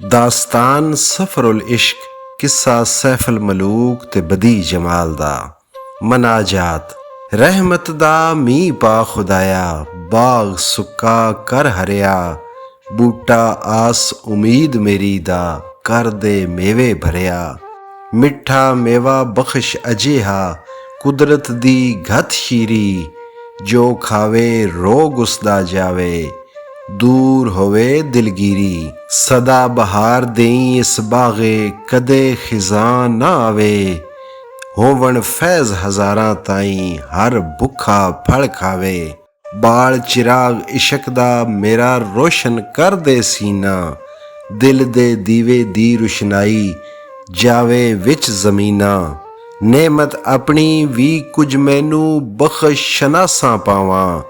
ਦਾਸਤਾਨ ਸਫਰੁਲ ਇਸ਼ਕ ਕਿੱਸਾ ਸੈਫੁਲ ਮਲੂਕ ਤੇ ਬਦੀ ਜਮਾਲ ਦਾ। ਮਨਾਜਾਤ। ਰਹਿਮਤ ਦਾ ਮੀਂਹ ਪਾ ਖੁਦਾਇਆ, ਬਾਗ ਸੁੱਕਾ ਕਰ ਹਰਿਆ। ਬੂਟਾ ਆਸ ਉਮੀਦ ਮੇਰੀ ਦਾ, ਕਰ ਦੇ ਮੇਵੇ ਭਰਿਆ। ਮਿੱਠਾ ਮੇਵਾ ਬਖਸ਼ ਅਜਿਹਾ, ਕੁਦਰਤ ਦੀ ਘਤ ਸ਼ੀਰੀ। ਜੋ ਖਾਵੇ ਰੋਗ ਉਸਦਾ ਜਾਵੇ, ਦੂਰ ਹੋਵੇ ਦਿਲਗੀਰੀ। ਸਦਾ ਬਹਾਰ ਦੇਈ ਇਸ ਬਾਗੇ, ਕਦੇ ਖਿਜ਼ਾਂ ਨਾ ਆਵੇ। ਹੋਵਣ ਫੈਜ਼ ਹਜ਼ਾਰਾਂ ਤਾਈਂ, ਹਰ ਭੁੱਖਾ ਫਲ ਖਾਵੇ। ਬਾਲ ਚਿਰਾਗ ਇਸ਼ਕ ਦਾ ਮੇਰਾ ਰੋਸ਼ਨ ਕਰ ਦੇ ਸੀਨਾ। ਦਿਲ ਦੇ ਦੀਵੇ ਦੀ ਰੁਸ਼ਨਾਈ, ਜਾਵੇ ਵਿੱਚ ਜ਼ਮੀਨਾਂ। ਨੇਮਤ ਆਪਣੀ ਵੀ ਕੁਝ ਮੈਨੂੰ ਬਖਸ਼ ਸ਼ਨਾਸਾਂ ਪਾਵਾਂ।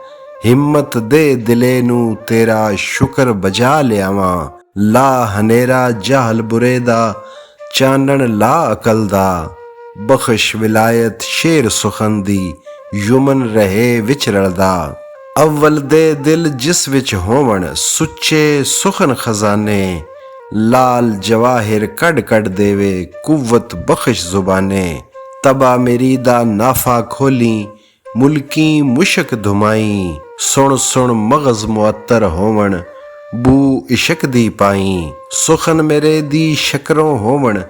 ਹਿੰਮਤ ਦੇ ਦਿਲੇ ਨੂੰ ਤੇਰਾ ਸ਼ੁਕਰ ਬਜਾ ਲਿਆਵਾਂ। ਲਾ ਹਨੇਰਾ ਜਾਹਲ ਬੁਰੇ ਦਾ, ਚਾਨਣ ਲਾ ਅਕਲ ਦਾ। ਬਖਸ਼ ਵਿਲਾਇਤ ਸ਼ੇਰ ਸੁਖਨ ਦੀ, ਯੁਮਨ ਰਹੇ ਵਿੱਚ ਰਲਦਾ। ਅਵਲ ਦੇ ਦਿਲ ਜਿਸ ਵਿੱਚ ਹੋਵਣ, ਸੁੱਚੇ ਸੁਖਨ ਖਜ਼ਾਨੇ। ਲਾਲ ਜਵਾਹਿਰ ਕੱਢ ਕੱਢ ਦੇਵੇ, ਕੁਵਤ ਬਖਸ਼ ਜ਼ੁਬਾਨੇ। ਤਬਾ ਮੇਰੀ ਦਾ ਨਾਫਾ ਖੋਲੀ, ਮੁਲਕੀ ਮੁਸ਼ਕ ਧੁਮਾਈ। ਸੁਣ ਸੁਣ ਮਗਜ਼ ਮੁਅੱਤਰ ਹੋਵਣ, ਬੂ ਇਸ਼ਕ ਦੀ ਪਾਈ। ਸੁਖਨ ਮੇਰੇ ਦੀ ਸ਼ਕਰੋਂ ਹੋਵਣ,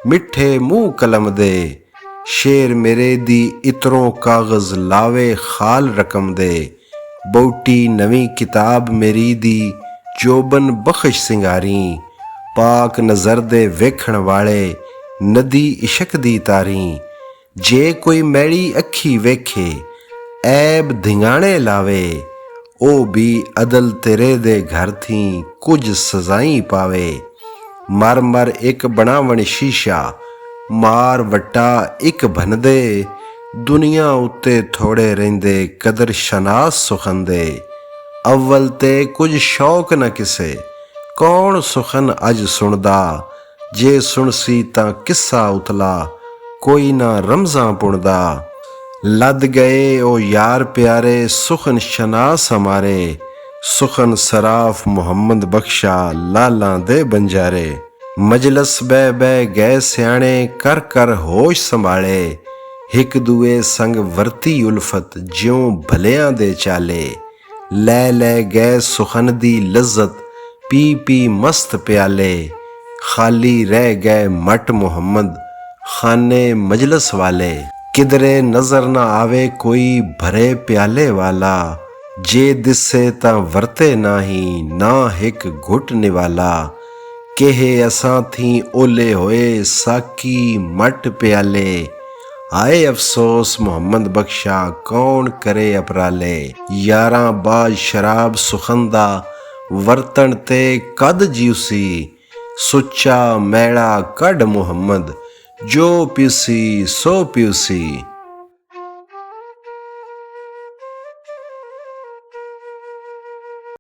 ਮਿੱਠੇ ਮੂੰਹ ਕਲਮ ਦੇ। ਸ਼ੇਰ ਮੇਰੇ ਦੀ ਇਤਰੋਂ ਕਾਗਜ਼ ਲਾਵੇ ਖਾਲ ਰਕਮ ਦੇ। ਬੌਟੀ ਨਵੀਂ ਕਿਤਾਬ ਮੇਰੀ ਦੀ, ਜੋਬਨ ਬਖਸ਼ ਸਿੰਗਾਰੀ। ਪਾਕ ਨਜ਼ਰ ਦੇ ਵੇਖਣ ਵਾਲੇ, ਨਦੀ ਇਸ਼ਕ ਦੀ ਤਾਰੀ। ਜੇ ਕੋਈ ਮੈਲੀ ਅੱਖੀ ਵੇਖੇ, ਐਬ ਧਿੰਗਾਣੇ ਲਾਵੇ। ਉਹ ਵੀ ਅਦਲ ਤੇਰੇ ਦੇ ਘਰ ਥੀ, ਕੁਝ ਸਜ਼ਾਈ ਪਾਵੇ। ਮਰ ਮਰ ਇੱਕ ਬਣਾਵਣ ਸ਼ੀਸ਼ਾ, ਮਾਰ ਵੱਟਾ ਇੱਕ ਭੰਨਦੇ। ਦੁਨੀਆ ਉੱਤੇ ਥੋੜੇ ਰਹਿੰਦੇ, ਕਦਰ ਸ਼ਨਾਸ ਸੁਖਨ ਦੇ। ਅਵਲ ਤੇ ਕੁਝ ਸ਼ੌਕ ਨਾ ਕਿਸੇ, ਕੌਣ ਸੁਖਨ ਅੱਜ ਸੁਣਦਾ। ਜੇ ਸੁਣਸੀ ਤਾਂ ਕਿੱਸਾ ਉਤਲਾ, ਕੋਈ ਨਾ ਰਮਜ਼ਾਂ ਪੁਣਦਾ। ਲੱਦ ਗਏ ਉਹ ਯਾਰ ਪਿਆਰੇ, ਸੁਖਨ ਸ਼ਨਾਸ ਹਮਾਰੇ। ਸੁਖਨ ਸਰਾਫ ਮੁਹੰਮਦ ਬਖਸ਼ਾ, ਲਾਲਾਂ ਦੇ ਬੰਜਾਰੇ। ਮਜਲਸ ਬਹਿ ਬਹਿ ਗਏ ਸਿਆਣੇ, ਕਰ ਕਰ ਹੋਸ਼ ਸੰਭਾਲੇ। ਹਿਕ ਦੂਏ ਸੰਗ ਵਰਤੀ ਉਲਫਤ, ਜਿਉਂ ਭਲਿਆਂ ਦੇ ਚਾਲੇ। ਲੈ ਲੈ ਗਏ ਸੁਖਨ ਦੀ ਲਜ਼ਤ, ਪੀ ਪੀ ਮਸਤ ਪਿਆਲੇ। ਖਾਲੀ ਰਹਿ ਗਏ ਮਟ ਮੁਹੰਮਦ, ਖਾਨੇ ਮਜਲਸ ਵਾਲੇ। ਕਿਧਰੇ ਨਜ਼ਰ ਨਾ ਆਵੇ ਕੋਈ ਭਰੇ ਪਿਆਲੇ ਵਾਲਾ। ਜੇ ਦਿਸੇ ਤਾਂ ਵਰਤੇ ਨਾਹੀ, ਨਾ ਹਿਕ ਘੁੱਟ ਨਿਵਾਲਾ। ਕਿਹੇ ਅਸਾਂ ਥੀ ਓਲੇ ਹੋਏ, ਸਾਕੀ ਮਟ ਪਿਆਲੇ। ਹਾਏ ਅਫਸੋਸ ਮੁਹੰਮਦ ਬਖਸ਼ਾ, ਕੌਣ ਕਰੇ ਅਪਰਾਲੇ। ਯਾਰਾਂ ਬਾਜ ਸ਼ਰਾਬ ਸੁਖਨ ਦਾ, ਵਰਤਣ ਤੇ ਕਦ ਜਿਉਸੀ। ਸੁੱਚਾ ਮੈਲਾ ਕੱਢ ਮੁਹੰਮਦ, ਜੋ ਪਿਉਸੀ ਸੋ ਪਿਉਸੀ।